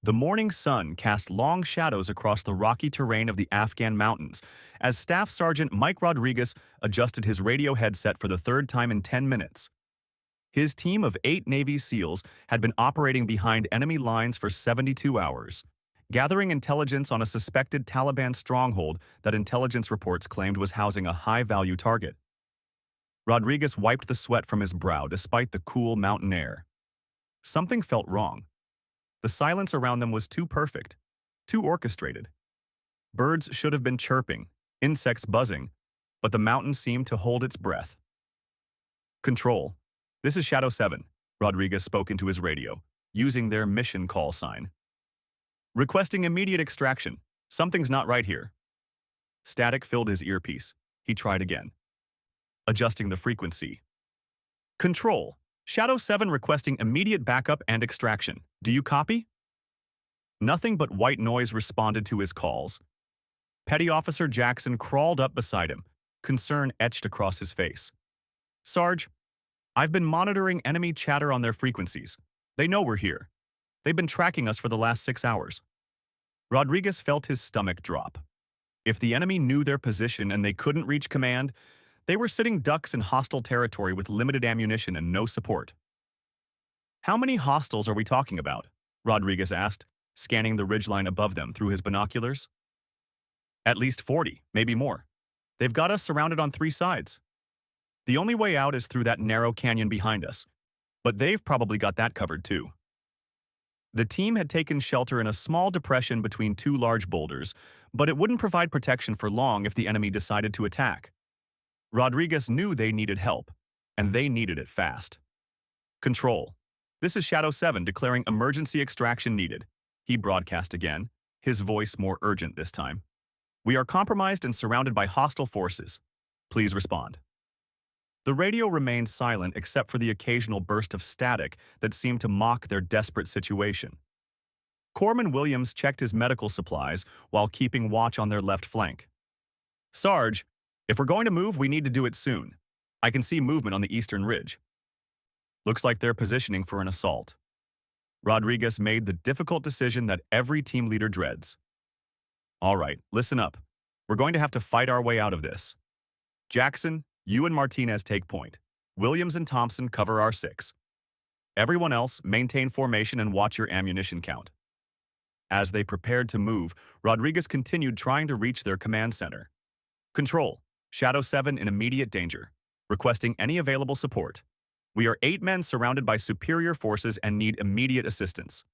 The morning sun cast long shadows across the rocky terrain of the Afghan mountains as Staff Sergeant Mike Rodriguez adjusted his radio headset for the third time in 10 minutes. His team of 8 Navy SEALs had been operating behind enemy lines for 72 hours, gathering intelligence on a suspected Taliban stronghold that intelligence reports claimed was housing a high-value target. Rodriguez wiped the sweat from his brow despite the cool mountain air. Something felt wrong. The silence around them was too perfect, too orchestrated. Birds should have been chirping, insects buzzing, but the mountain seemed to hold its breath. "Control. This is Shadow 7, Rodriguez spoke into his radio, using their mission call sign. "Requesting immediate extraction. Something's not right here." Static filled his earpiece. He tried again, adjusting the frequency. "Control. Shadow 7 requesting immediate backup and extraction. Do you copy?" Nothing but white noise responded to his calls. Petty Officer Jackson crawled up beside him, concern etched across his face. "Sarge, I've been monitoring enemy chatter on their frequencies. They know we're here. They've been tracking us for the last 6 hours." Rodriguez felt his stomach drop. If the enemy knew their position and they couldn't reach command, they were sitting ducks in hostile territory with limited ammunition and no support. "How many hostiles are we talking about?" Rodriguez asked, scanning the ridgeline above them through his binoculars. "At least 40, maybe more. They've got us surrounded on 3 sides. The only way out is through that narrow canyon behind us, but they've probably got that covered too." The team had taken shelter in a small depression between 2 large boulders, but it wouldn't provide protection for long if the enemy decided to attack. Rodriguez knew they needed help, and they needed it fast. "Control. This is Shadow 7 declaring emergency extraction needed," he broadcast again, his voice more urgent this time. "We are compromised and surrounded by hostile forces. Please respond." The radio remained silent except for the occasional burst of static that seemed to mock their desperate situation. Corpsman Williams checked his medical supplies while keeping watch on their left flank. "Sarge, if we're going to move, we need to do it soon. I can see movement on the eastern ridge. Looks like they're positioning for an assault." Rodriguez made the difficult decision that every team leader dreads. "All right, listen up. We're going to have to fight our way out of this. Jackson, you and Martinez take point. Williams and Thompson cover our 6. Everyone else, maintain formation and watch your ammunition count." As they prepared to move, Rodriguez continued trying to reach their command center. "Control. Shadow 7 in immediate danger. Requesting any available support. We are 8 men surrounded by superior forces and need immediate assistance."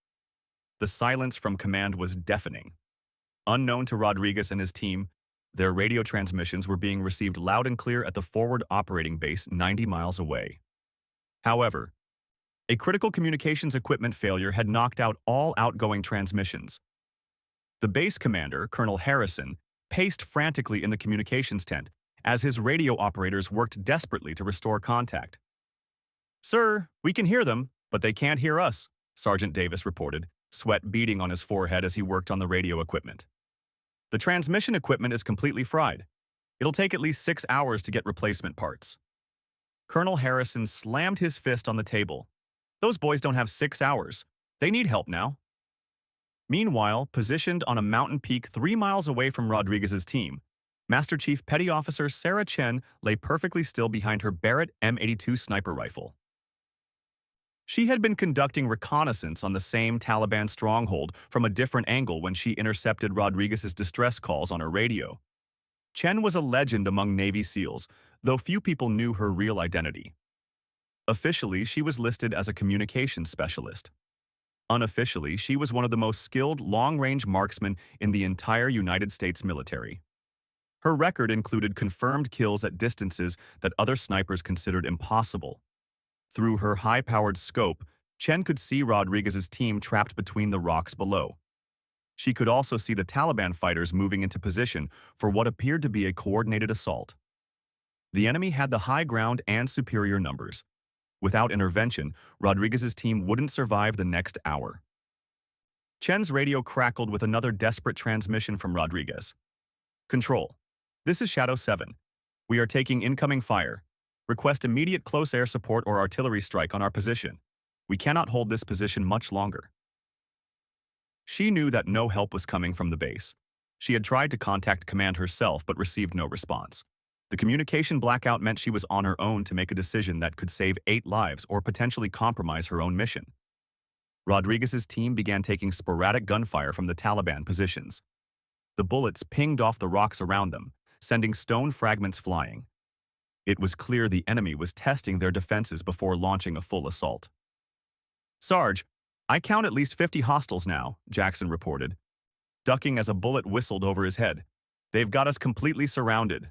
The silence from command was deafening. Unknown to Rodriguez and his team, their radio transmissions were being received loud and clear at the forward operating base 90 miles away. However, a critical communications equipment failure had knocked out all outgoing transmissions. The base commander, Colonel Harrison, paced frantically in the communications tent as his radio operators worked desperately to restore contact. "Sir, we can hear them, but they can't hear us," Sergeant Davis reported, sweat beading on his forehead as he worked on the radio equipment. "The transmission equipment is completely fried. It'll take at least 6 hours to get replacement parts." Colonel Harrison slammed his fist on the table. "Those boys don't have 6 hours. They need help now." Meanwhile, positioned on a mountain peak 3 miles away from Rodriguez's team, Master Chief Petty Officer Sarah Chen lay perfectly still behind her Barrett M82 sniper rifle. She had been conducting reconnaissance on the same Taliban stronghold from a different angle when she intercepted Rodriguez's distress calls on her radio. Chen was a legend among Navy SEALs, though few people knew her real identity. Officially, she was listed as a communications specialist. Unofficially, she was one of the most skilled long-range marksmen in the entire United States military. Her record included confirmed kills at distances that other snipers considered impossible. Through her high-powered scope, Chen could see Rodriguez's team trapped between the rocks below. She could also see the Taliban fighters moving into position for what appeared to be a coordinated assault. The enemy had the high ground and superior numbers. Without intervention, Rodriguez's team wouldn't survive the next hour. Chen's radio crackled with another desperate transmission from Rodriguez. "Control. This is Shadow 7. We are taking incoming fire. Request immediate close air support or artillery strike on our position. We cannot hold this position much longer." She knew that no help was coming from the base. She had tried to contact command herself but received no response. The communication blackout meant she was on her own to make a decision that could save 8 lives or potentially compromise her own mission. Rodriguez's team began taking sporadic gunfire from the Taliban positions. The bullets pinged off the rocks around them, sending stone fragments flying. It was clear the enemy was testing their defenses before launching a full assault. "Sarge, I count at least 50 hostiles now," Jackson reported, ducking as a bullet whistled over his head. "They've got us completely surrounded."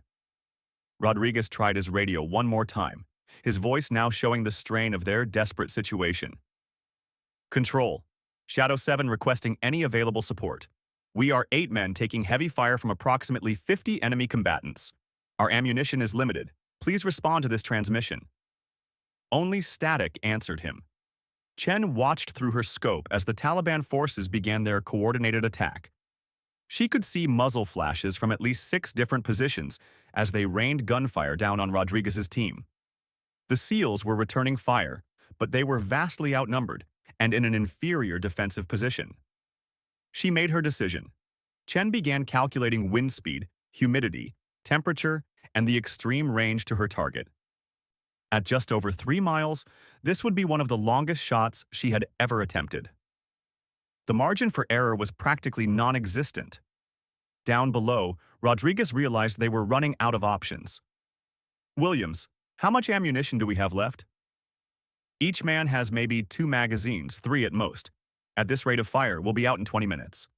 Rodriguez tried his radio one more time, his voice now showing the strain of their desperate situation. "Control. Shadow 7 requesting any available support. We are 8 men taking heavy fire from approximately 50 enemy combatants. Our ammunition is limited. Please respond to this transmission." Only static answered him. Chen watched through her scope as the Taliban forces began their coordinated attack. She could see muzzle flashes from at least 6 different positions as they rained gunfire down on Rodriguez's team. The SEALs were returning fire, but they were vastly outnumbered and in an inferior defensive position. She made her decision. Chen began calculating wind speed, humidity, temperature, and the extreme range to her target. At just over 3 miles, this would be one of the longest shots she had ever attempted. The margin for error was practically non-existent. Down below, Rodriguez realized they were running out of options. "Williams, how much ammunition do we have left?" "Each man has maybe 2 magazines, 3 at most. At this rate of fire, we'll be out in 20 minutes.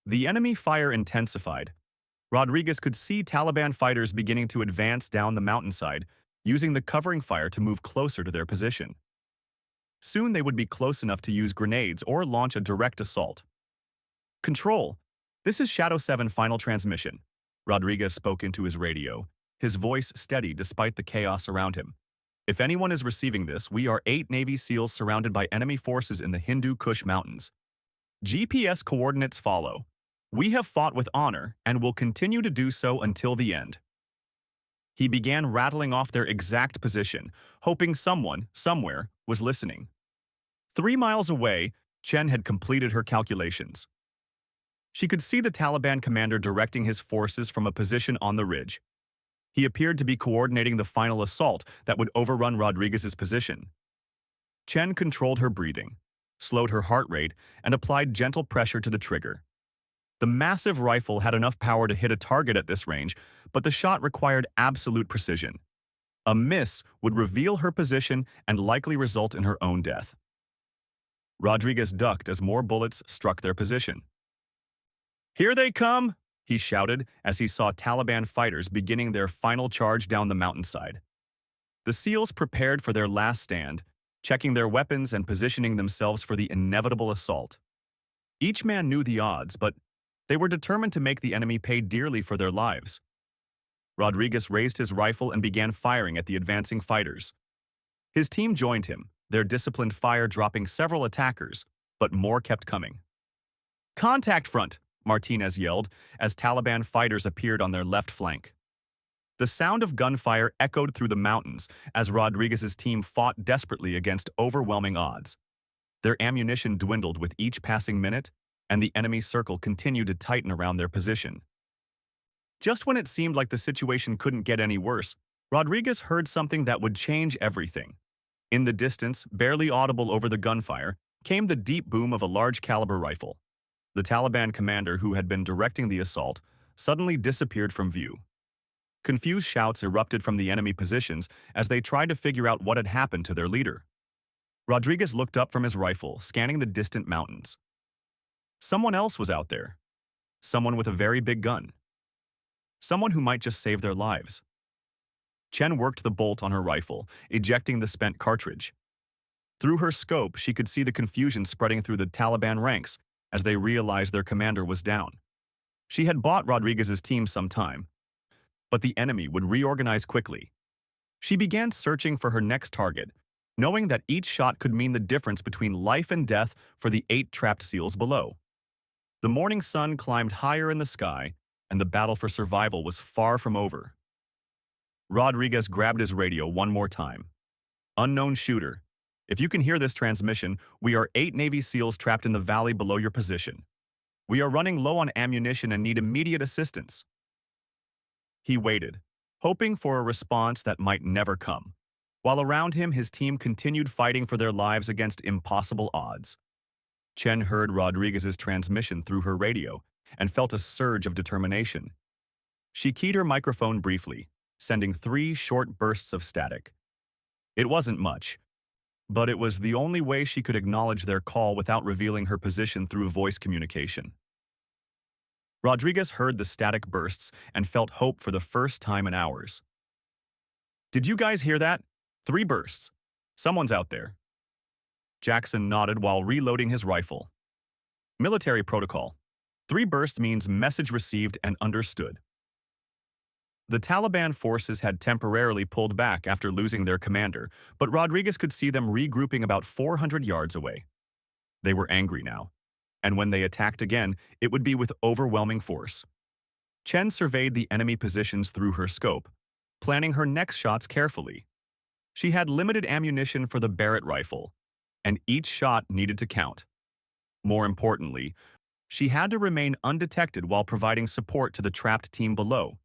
The enemy fire intensified. Rodriguez could see Taliban fighters beginning to advance down the mountainside, using the covering fire to move closer to their position. Soon they would be close enough to use grenades or launch a direct assault. "Control, this is Shadow 7 final transmission." Rodriguez spoke into his radio, his voice steady despite the chaos around him. "If anyone is receiving this, we are 8 Navy SEALs surrounded by enemy forces in the Hindu Kush Mountains. GPS coordinates follow. We have fought with honor and will continue to do so until the end." He began rattling off their exact position, hoping someone, somewhere, was listening. 3 miles away, Chen had completed her calculations. She could see the Taliban commander directing his forces from a position on the ridge. He appeared to be coordinating the final assault that would overrun Rodriguez's position. Chen controlled her breathing, slowed her heart rate, and applied gentle pressure to the trigger. The massive rifle had enough power to hit a target at this range, but the shot required absolute precision. A miss would reveal her position and likely result in her own death. Rodriguez ducked as more bullets struck their position. "Here they come!" he shouted as he saw Taliban fighters beginning their final charge down the mountainside. The SEALs prepared for their last stand, checking their weapons and positioning themselves for the inevitable assault. Each man knew the odds, but they were determined to make the enemy pay dearly for their lives. Rodriguez raised his rifle and began firing at the advancing fighters. His team joined him, their disciplined fire dropping several attackers, but more kept coming. "Contact front!" Martinez yelled as Taliban fighters appeared on their left flank. The sound of gunfire echoed through the mountains as Rodriguez's team fought desperately against overwhelming odds. Their ammunition dwindled with each passing minute, and the enemy circle continued to tighten around their position. Just when it seemed like the situation couldn't get any worse, Rodriguez heard something that would change everything. In the distance, barely audible over the gunfire, came the deep boom of a large-caliber rifle. The Taliban commander who had been directing the assault suddenly disappeared from view. Confused shouts erupted from the enemy positions as they tried to figure out what had happened to their leader. Rodriguez looked up from his rifle, scanning the distant mountains. Someone else was out there. Someone with a very big gun. Someone who might just save their lives. Chen worked the bolt on her rifle, ejecting the spent cartridge. Through her scope, she could see the confusion spreading through the Taliban ranks as they realized their commander was down. She had bought Rodriguez's team some time, but the enemy would reorganize quickly. She began searching for her next target, knowing that each shot could mean the difference between life and death for the 8 trapped SEALs below. The morning sun climbed higher in the sky, and the battle for survival was far from over. Rodriguez grabbed his radio one more time. "Unknown shooter. If you can hear this transmission, we are 8 Navy SEALs trapped in the valley below your position. We are running low on ammunition and need immediate assistance. He waited, hoping for a response that might never come. While around him, his team continued fighting for their lives against impossible odds. Chen heard Rodriguez's transmission through her radio and felt a surge of determination. She keyed her microphone briefly, sending 3 short bursts of static. It wasn't much, but it was the only way she could acknowledge their call without revealing her position through voice communication. Rodriguez heard the static bursts and felt hope for the first time in hours. "Did you guys hear that? 3 bursts. Someone's out there." Jackson nodded while reloading his rifle. Military protocol. 3 bursts means message received and understood. The Taliban forces had temporarily pulled back after losing their commander, but Rodriguez could see them regrouping about 400 yards away. They were angry now, and when they attacked again, it would be with overwhelming force. Chen surveyed the enemy positions through her scope, planning her next shots carefully. She had limited ammunition for the Barrett rifle, and each shot needed to count. More importantly, she had to remain undetected while providing support to the trapped team below.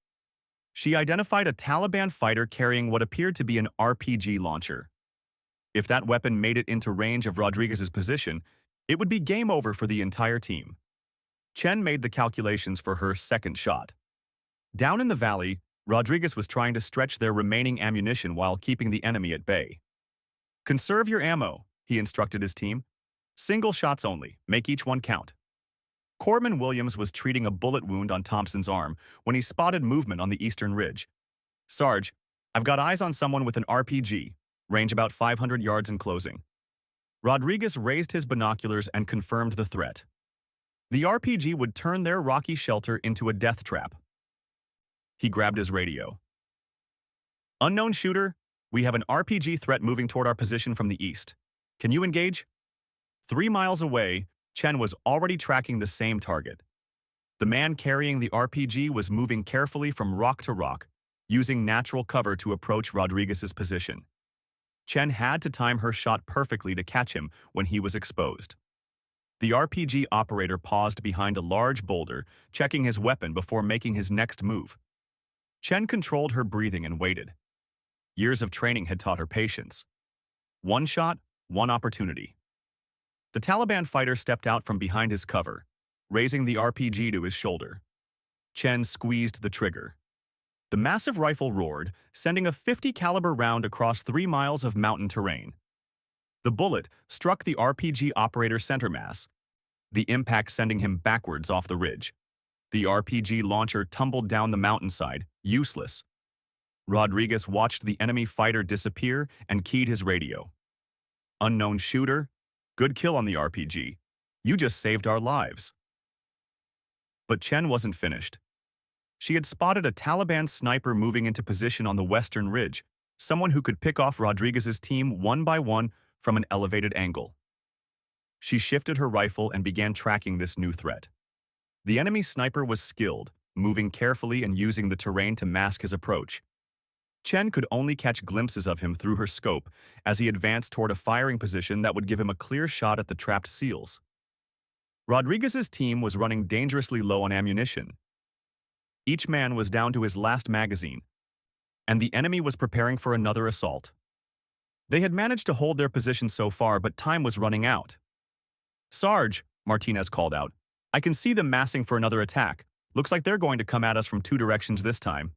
She identified a Taliban fighter carrying what appeared to be an RPG launcher. If that weapon made it into range of Rodriguez's position, it would be game over for the entire team. Chen made the calculations for her second shot. Down in the valley, Rodriguez was trying to stretch their remaining ammunition while keeping the enemy at bay. "Conserve your ammo," he instructed his team. "Single shots only. Make each one count." Corpsman Williams was treating a bullet wound on Thompson's arm when he spotted movement on the eastern ridge. "Sarge, I've got eyes on someone with an RPG, range about 500 yards in closing." Rodriguez raised his binoculars and confirmed the threat. The RPG would turn their rocky shelter into a death trap. He grabbed his radio. "Unknown shooter, we have an RPG threat moving toward our position from the east. Can you engage?" 3 miles away, Chen was already tracking the same target. The man carrying the RPG was moving carefully from rock to rock, using natural cover to approach Rodriguez's position. Chen had to time her shot perfectly to catch him when he was exposed. The RPG operator paused behind a large boulder, checking his weapon before making his next move. Chen controlled her breathing and waited. Years of training had taught her patience. One shot, one opportunity. The Taliban fighter stepped out from behind his cover, raising the RPG to his shoulder. Chen squeezed the trigger. The massive rifle roared, sending a .50 caliber round across 3 miles of mountain terrain. The bullet struck the RPG operator's center mass, the impact sending him backwards off the ridge. The RPG launcher tumbled down the mountainside, useless. Rodriguez watched the enemy fighter disappear and keyed his radio. "Unknown shooter, good kill on the RPG. You just saved our lives." But Chen wasn't finished. She had spotted a Taliban sniper moving into position on the western ridge, someone who could pick off Rodriguez's team one by one from an elevated angle. She shifted her rifle and began tracking this new threat. The enemy sniper was skilled, moving carefully and using the terrain to mask his approach. Chen could only catch glimpses of him through her scope as he advanced toward a firing position that would give him a clear shot at the trapped SEALs. Rodriguez's team was running dangerously low on ammunition. Each man was down to his last magazine, and the enemy was preparing for another assault. They had managed to hold their position so far, but time was running out. "Sarge," Martinez called out, "I can see them massing for another attack. Looks like they're going to come at us from 2 directions this time."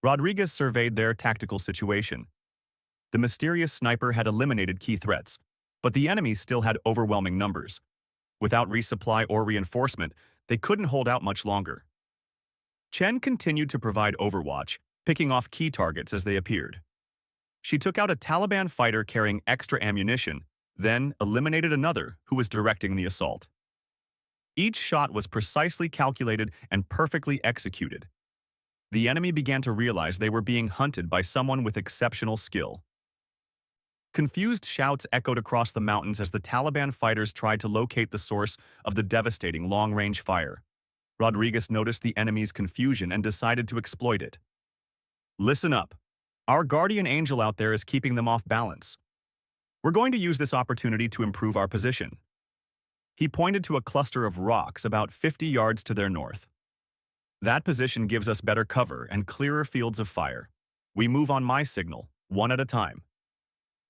Rodriguez surveyed their tactical situation. The mysterious sniper had eliminated key threats, but the enemy still had overwhelming numbers. Without resupply or reinforcement, they couldn't hold out much longer. Chen continued to provide overwatch, picking off key targets as they appeared. She took out a Taliban fighter carrying extra ammunition, then eliminated another who was directing the assault. Each shot was precisely calculated and perfectly executed. The enemy began to realize they were being hunted by someone with exceptional skill. Confused shouts echoed across the mountains as the Taliban fighters tried to locate the source of the devastating long-range fire. Rodriguez noticed the enemy's confusion and decided to exploit it. "Listen up. Our guardian angel out there is keeping them off balance. We're going to use this opportunity to improve our position. He pointed to a cluster of rocks about 50 yards to their north. That position gives us better cover and clearer fields of fire. We move on my signal, one at a time.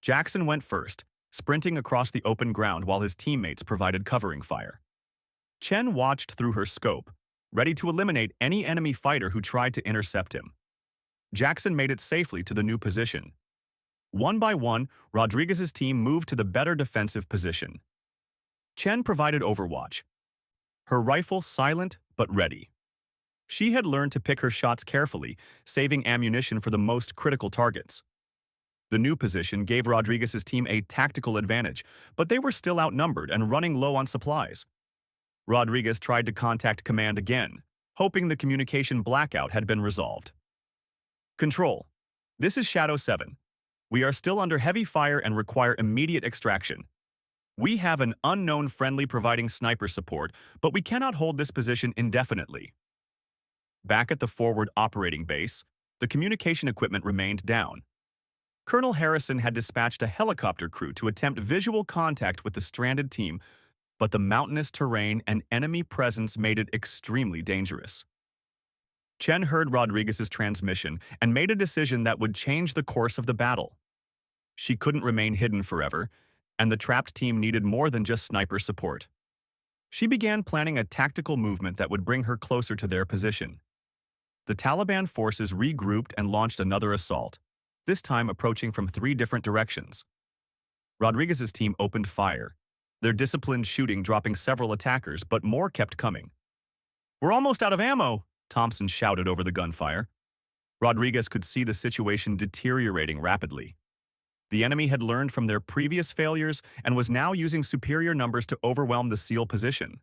Jackson went first, sprinting across the open ground while his teammates provided covering fire. Chen watched through her scope, ready to eliminate any enemy fighter who tried to intercept him. Jackson made it safely to the new position. One by one, Rodriguez's team moved to the better defensive position. Chen provided overwatch, her rifle silent but ready. She had learned to pick her shots carefully, saving ammunition for the most critical targets. The new position gave Rodriguez's team a tactical advantage, but they were still outnumbered and running low on supplies. Rodriguez tried to contact command again, hoping the communication blackout had been resolved. Control. This is Shadow 7. We are still under heavy fire and require immediate extraction. We have an unknown friendly providing sniper support, but we cannot hold this position indefinitely. Back at the forward operating base, the communication equipment remained down. Colonel Harrison had dispatched a helicopter crew to attempt visual contact with the stranded team, but the mountainous terrain and enemy presence made it extremely dangerous. Chen heard Rodriguez's transmission and made a decision that would change the course of the battle. She couldn't remain hidden forever, and the trapped team needed more than just sniper support. She began planning a tactical movement that would bring her closer to their position. The Taliban forces regrouped and launched another assault, this time approaching from 3 different directions. Rodriguez's team opened fire, their disciplined shooting dropping several attackers, but more kept coming. "We're almost out of ammo," Thompson shouted over the gunfire. Rodriguez could see the situation deteriorating rapidly. The enemy had learned from their previous failures and was now using superior numbers to overwhelm the SEAL position.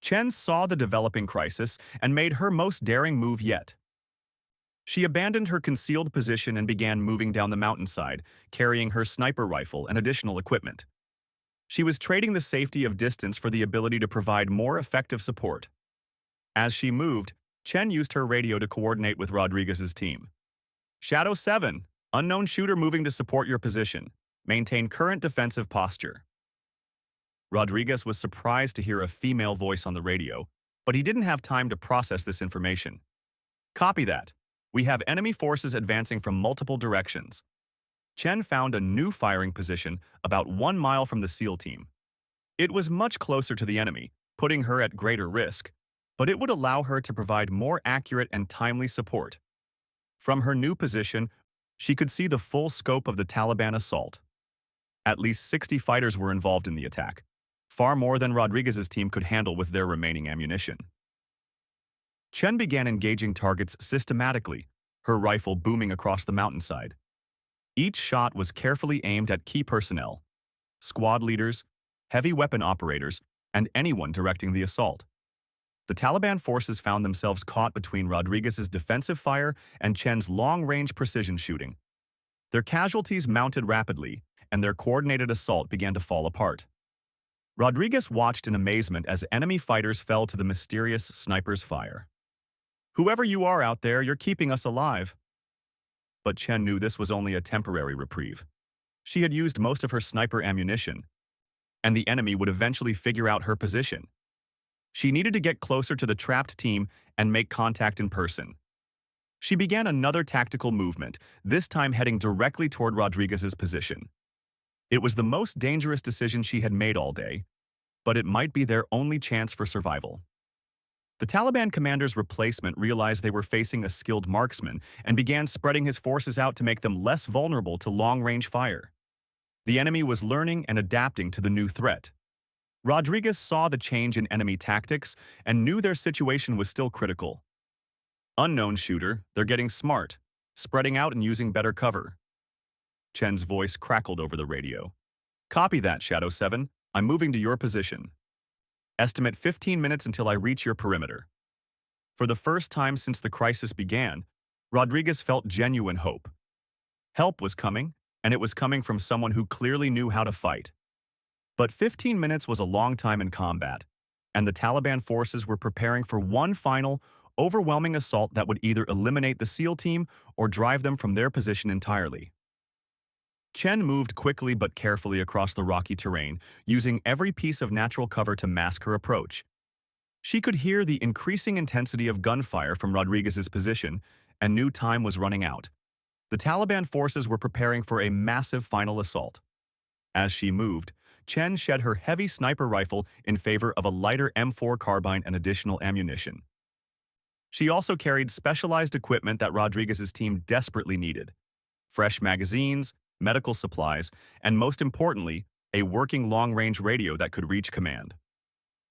Chen saw the developing crisis and made her most daring move yet. She abandoned her concealed position and began moving down the mountainside, carrying her sniper rifle and additional equipment. She was trading the safety of distance for the ability to provide more effective support. As she moved, Chen used her radio to coordinate with Rodriguez's team. "Shadow 7, unknown shooter moving to support your position. Maintain current defensive posture." Rodriguez was surprised to hear a female voice on the radio, but he didn't have time to process this information. "Copy that. We have enemy forces advancing from multiple directions." Chen found a new firing position about 1 mile from the SEAL team. It was much closer to the enemy, putting her at greater risk, but it would allow her to provide more accurate and timely support. From her new position, she could see the full scope of the Taliban assault. At least 60 fighters were involved in the attack, far more than Rodriguez's team could handle with their remaining ammunition. Chen began engaging targets systematically, her rifle booming across the mountainside. Each shot was carefully aimed at key personnel, squad leaders, heavy weapon operators, and anyone directing the assault. The Taliban forces found themselves caught between Rodriguez's defensive fire and Chen's long-range precision shooting. Their casualties mounted rapidly, and their coordinated assault began to fall apart. Rodriguez watched in amazement as enemy fighters fell to the mysterious sniper's fire. "Whoever you are out there, you're keeping us alive." But Chen knew this was only a temporary reprieve. She had used most of her sniper ammunition, and the enemy would eventually figure out her position. She needed to get closer to the trapped team and make contact in person. She began another tactical movement, this time heading directly toward Rodriguez's position. It was the most dangerous decision she had made all day, but it might be their only chance for survival. The Taliban commander's replacement realized they were facing a skilled marksman and began spreading his forces out to make them less vulnerable to long-range fire. The enemy was learning and adapting to the new threat. Rodriguez saw the change in enemy tactics and knew their situation was still critical. "Unknown shooter, they're getting smart, spreading out and using better cover." Chen's voice crackled over the radio. "Copy that, Shadow 7. I'm moving to your position. Estimate 15 minutes until I reach your perimeter." For the first time since the crisis began, Rodriguez felt genuine hope. Help was coming, and it was coming from someone who clearly knew how to fight. But 15 minutes was a long time in combat, and the Taliban forces were preparing for one final, overwhelming assault that would either eliminate the SEAL team or drive them from their position entirely. Chen moved quickly but carefully across the rocky terrain, using every piece of natural cover to mask her approach. She could hear the increasing intensity of gunfire from Rodriguez's position and knew time was running out. The Taliban forces were preparing for a massive final assault. As she moved, Chen shed her heavy sniper rifle in favor of a lighter M4 carbine and additional ammunition. She also carried specialized equipment that Rodriguez's team desperately needed: fresh magazines, medical supplies, and most importantly, a working long-range radio that could reach command.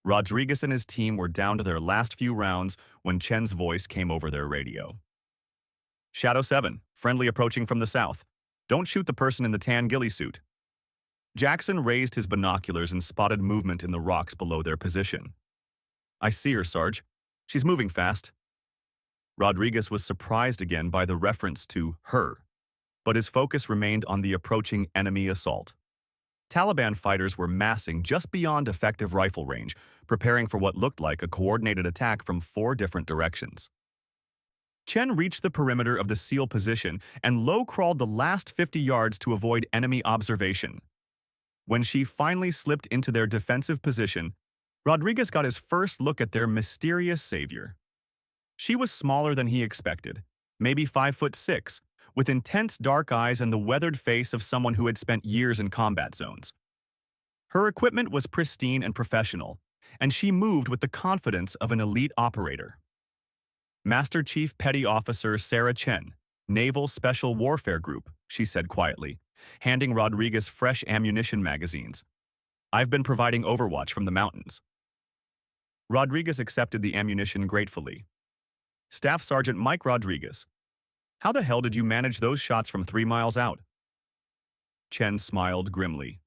Rodriguez and his team were down to their last few rounds when Chen's voice came over their radio. Shadow 7, friendly approaching from the south. Don't shoot the person in the tan ghillie suit. Jackson raised his binoculars and spotted movement in the rocks below their position. I see her, Sarge. She's moving fast. Rodriguez was surprised again by the reference to her, but his focus remained on the approaching enemy assault. Taliban fighters were massing just beyond effective rifle range, preparing for what looked like a coordinated attack from 4 different directions. Chen reached the perimeter of the SEAL position and low-crawled the last 50 yards to avoid enemy observation. When she finally slipped into their defensive position, Rodriguez got his first look at their mysterious savior. She was smaller than he expected, maybe 5'6", with intense dark eyes and the weathered face of someone who had spent years in combat zones. Her equipment was pristine and professional, and she moved with the confidence of an elite operator. Master Chief Petty Officer Sarah Chen, Naval Special Warfare Group, she said quietly, handing Rodriguez fresh ammunition magazines. I've been providing overwatch from the mountains. Rodriguez accepted the ammunition gratefully. Staff Sergeant Mike Rodriguez, how the hell did you manage those shots from 3 miles out? Chen smiled grimly.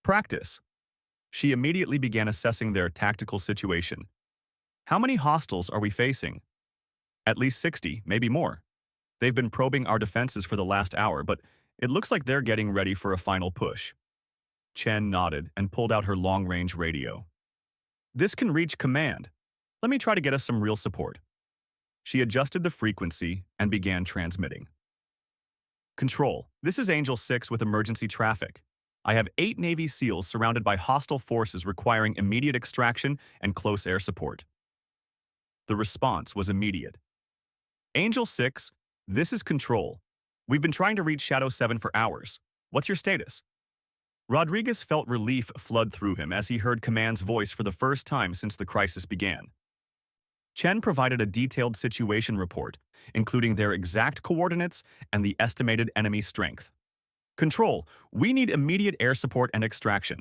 Practice. She immediately began assessing their tactical situation. How many hostiles are we facing? At least 60, maybe more. They've been probing our defenses for the last hour, but it looks like they're getting ready for a final push. Chen nodded and pulled out her long-range radio. This can reach command. Let me try to get us some real support. She adjusted the frequency and began transmitting. Control, this is Angel 6 with emergency traffic. I have 8 Navy SEALs surrounded by hostile forces requiring immediate extraction and close air support. The response was immediate. Angel 6, this is Control. We've been trying to reach Shadow 7 for hours. What's your status? Rodriguez felt relief flood through him as he heard Command's voice for the first time since the crisis began. Chen provided a detailed situation report, including their exact coordinates and the estimated enemy strength. Control, we need immediate air support and extraction.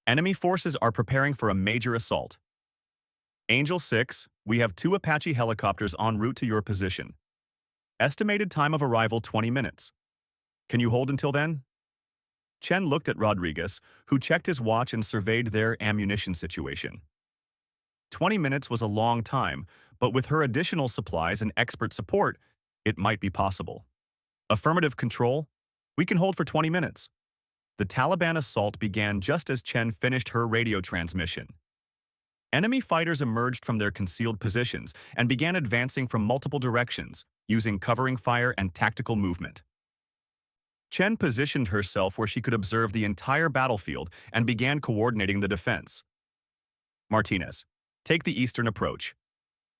Enemy forces are preparing for a major assault. Angel 6, we have 2 Apache helicopters en route to your position. Estimated time of arrival 20 minutes. Can you hold until then? Chen looked at Rodriguez, who checked his watch and surveyed their ammunition situation. 20 minutes was a long time, but with her additional supplies and expert support, it might be possible. Affirmative, Control. We can hold for 20 minutes. The Taliban assault began just as Chen finished her radio transmission. Enemy fighters emerged from their concealed positions and began advancing from multiple directions, using covering fire and tactical movement. Chen positioned herself where she could observe the entire battlefield and began coordinating the defense. Martinez, take the eastern approach.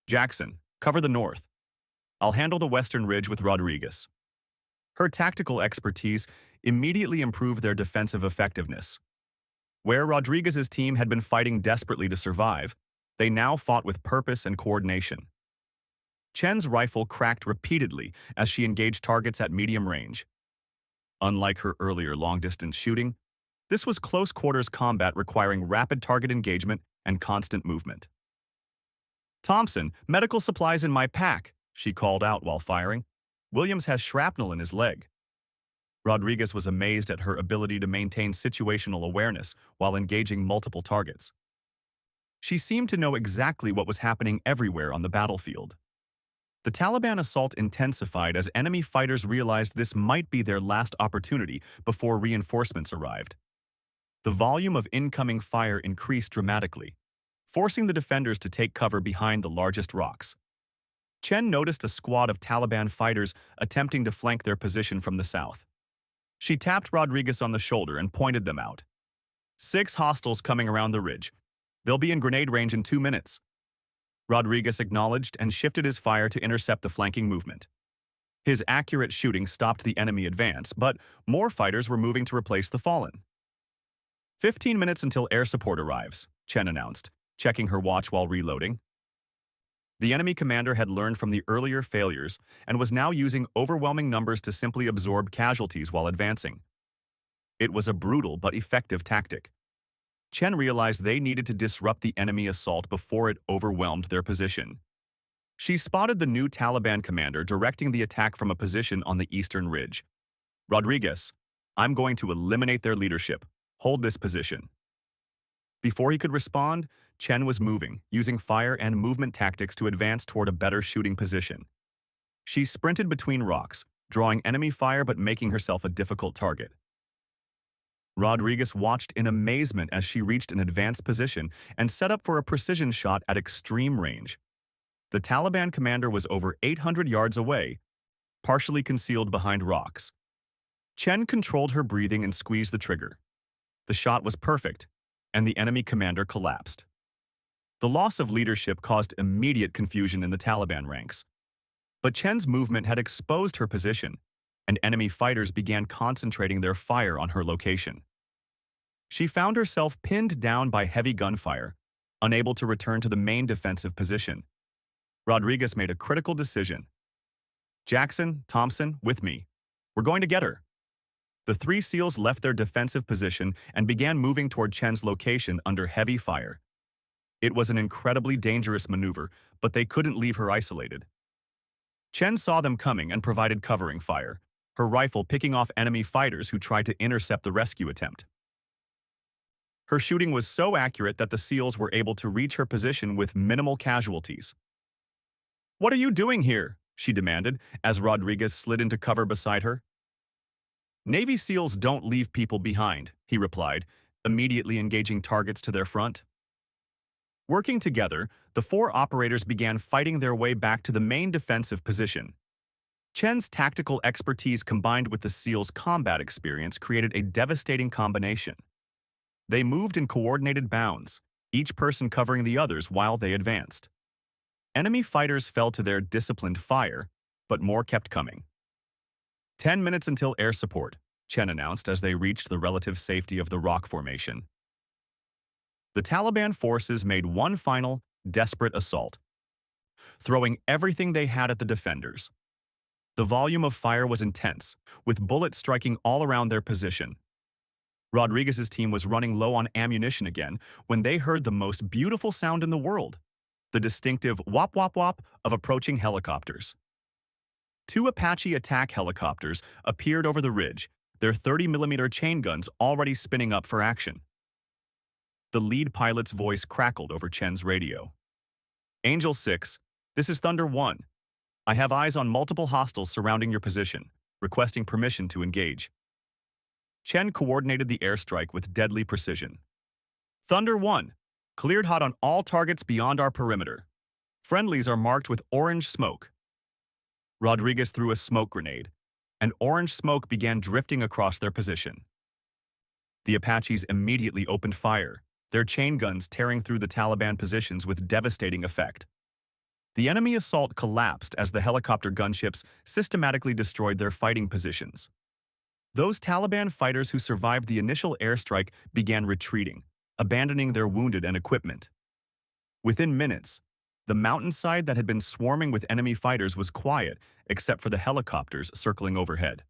Jackson, cover the north. I'll handle the western ridge with Rodriguez. Her tactical expertise immediately improved their defensive effectiveness. Where Rodriguez's team had been fighting desperately to survive, they now fought with purpose and coordination. Chen's rifle cracked repeatedly as she engaged targets at medium range. Unlike her earlier long-distance shooting, this was close-quarters combat requiring rapid target engagement and constant movement. Thompson, medical supplies in my pack, she called out while firing. Williams has shrapnel in his leg. Rodriguez was amazed at her ability to maintain situational awareness while engaging multiple targets. She seemed to know exactly what was happening everywhere on the battlefield. The Taliban assault intensified as enemy fighters realized this might be their last opportunity before reinforcements arrived. The volume of incoming fire increased dramatically, forcing the defenders to take cover behind the largest rocks. Chen noticed a squad of Taliban fighters attempting to flank their position from the south. She tapped Rodriguez on the shoulder and pointed them out. 6 hostiles coming around the ridge. They'll be in grenade range in 2 minutes. Rodriguez acknowledged and shifted his fire to intercept the flanking movement. His accurate shooting stopped the enemy advance, but more fighters were moving to replace the fallen. 15 minutes until air support arrives, Chen announced, checking her watch while reloading. The enemy commander had learned from the earlier failures and was now using overwhelming numbers to simply absorb casualties while advancing. It was a brutal but effective tactic. Chen realized they needed to disrupt the enemy assault before it overwhelmed their position. She spotted the new Taliban commander directing the attack from a position on the eastern ridge. Rodriguez, I'm going to eliminate their leadership. Hold this position. Before he could respond, Chen was moving, using fire and movement tactics to advance toward a better shooting position. She sprinted between rocks, drawing enemy fire but making herself a difficult target. Rodriguez watched in amazement as she reached an advanced position and set up for a precision shot at extreme range. The Taliban commander was over 800 yards away, partially concealed behind rocks. Chen controlled her breathing and squeezed the trigger. The shot was perfect, and the enemy commander collapsed. The loss of leadership caused immediate confusion in the Taliban ranks. But Chen's movement had exposed her position, and enemy fighters began concentrating their fire on her location. She found herself pinned down by heavy gunfire, unable to return to the main defensive position. Rodriguez made a critical decision. Jackson, Thompson, with me. We're going to get her. The 3 SEALs left their defensive position and began moving toward Chen's location under heavy fire. It was an incredibly dangerous maneuver, but they couldn't leave her isolated. Chen saw them coming and provided covering fire, her rifle picking off enemy fighters who tried to intercept the rescue attempt. Her shooting was so accurate that the SEALs were able to reach her position with minimal casualties. "What are you doing here?" she demanded, as Rodriguez slid into cover beside her. "Navy SEALs don't leave people behind," he replied, immediately engaging targets to their front. Working together, the 4 operators began fighting their way back to the main defensive position. Chen's tactical expertise combined with the SEALs' combat experience created a devastating combination. They moved in coordinated bounds, each person covering the others while they advanced. Enemy fighters fell to their disciplined fire, but more kept coming. 10 minutes until air support, Chen announced as they reached the relative safety of the rock formation. The Taliban forces made one final, desperate assault, throwing everything they had at the defenders. The volume of fire was intense, with bullets striking all around their position. Rodriguez's team was running low on ammunition again when they heard the most beautiful sound in the world, the distinctive whop whop whop of approaching helicopters. 2 Apache attack helicopters appeared over the ridge, their 30mm chain guns already spinning up for action. The lead pilot's voice crackled over Chen's radio. "Angel 6, this is Thunder 1. I have eyes on multiple hostiles surrounding your position, requesting permission to engage." Chen coordinated the airstrike with deadly precision. "Thunder 1, cleared hot on all targets beyond our perimeter. Friendlies are marked with orange smoke." Rodriguez threw a smoke grenade, and orange smoke began drifting across their position. The Apaches immediately opened fire, their chain guns tearing through the Taliban positions with devastating effect. The enemy assault collapsed as the helicopter gunships systematically destroyed their fighting positions. Those Taliban fighters who survived the initial airstrike began retreating, abandoning their wounded and equipment. Within minutes, the mountainside that had been swarming with enemy fighters was quiet, except for the helicopters circling overhead.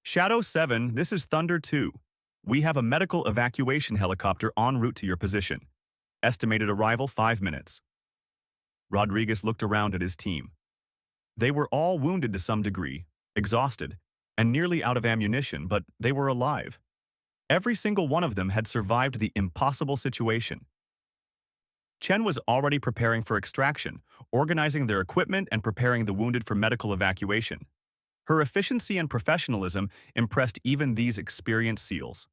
"Shadow 7, this is Thunder 2. We have a medical evacuation helicopter en route to your position. Estimated arrival 5 minutes." Rodriguez looked around at his team. They were all wounded to some degree, exhausted, and nearly out of ammunition, but they were alive. Every single one of them had survived the impossible situation. Chen was already preparing for extraction, organizing their equipment and preparing the wounded for medical evacuation. Her efficiency and professionalism impressed even these experienced SEALs.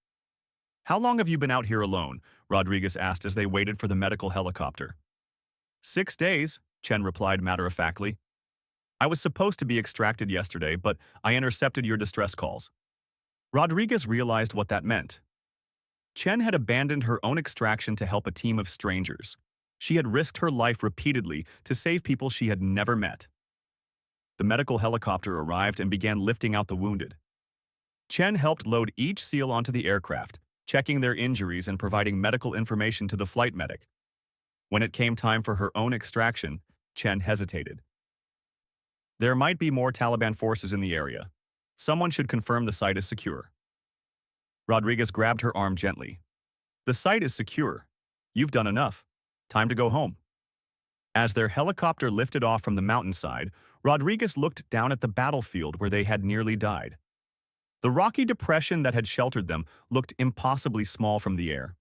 "How long have you been out here alone?" Rodriguez asked as they waited for the medical helicopter. 6 days, Chen replied matter-of-factly. "I was supposed to be extracted yesterday, but I intercepted your distress calls. Rodriguez realized what that meant. Chen had abandoned her own extraction to help a team of strangers. She had risked her life repeatedly to save people she had never met. The medical helicopter arrived and began lifting out the wounded. Chen helped load each SEAL onto the aircraft, checking their injuries and providing medical information to the flight medic. When it came time for her own extraction, Chen hesitated. There might be more Taliban forces in the area. Someone should confirm the site is secure. Rodriguez grabbed her arm gently. The site is secure. You've done enough. Time to go home. As their helicopter lifted off from the mountainside, Rodriguez looked down at the battlefield where they had nearly died. The rocky depression that had sheltered them looked impossibly small from the air.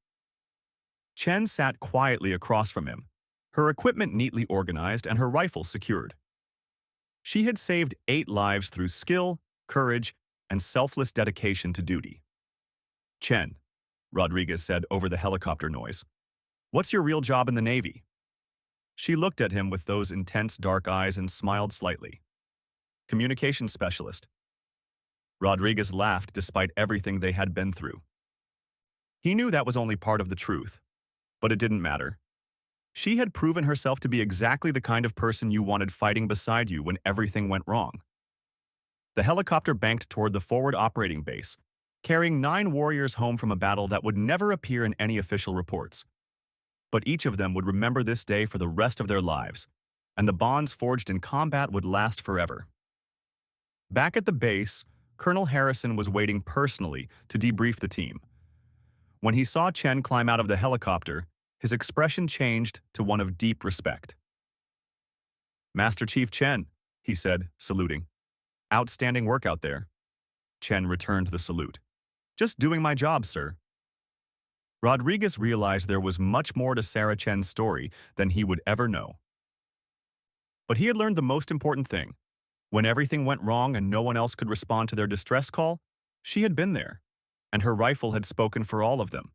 Chen sat quietly across from him, her equipment neatly organized and her rifle secured. She had saved 8 lives through skill, courage, and selfless dedication to duty. Chen, Rodriguez said over the helicopter noise, what's your real job in the Navy? She looked at him with those intense dark eyes and smiled slightly. Communications specialist. Rodriguez laughed despite everything they had been through. He knew that was only part of the truth, but it didn't matter. She had proven herself to be exactly the kind of person you wanted fighting beside you when everything went wrong. The helicopter banked toward the forward operating base, carrying 9 warriors home from a battle that would never appear in any official reports. But each of them would remember this day for the rest of their lives, and the bonds forged in combat would last forever. Back at the base, Colonel Harrison was waiting personally to debrief the team. When he saw Chen climb out of the helicopter, his expression changed to one of deep respect. Master Chief Chen, he said, saluting. Outstanding work out there. Chen returned the salute. Just doing my job, sir. Rodriguez realized there was much more to Sarah Chen's story than he would ever know. But he had learned the most important thing. When everything went wrong and no one else could respond to their distress call, she had been there, and her rifle had spoken for all of them.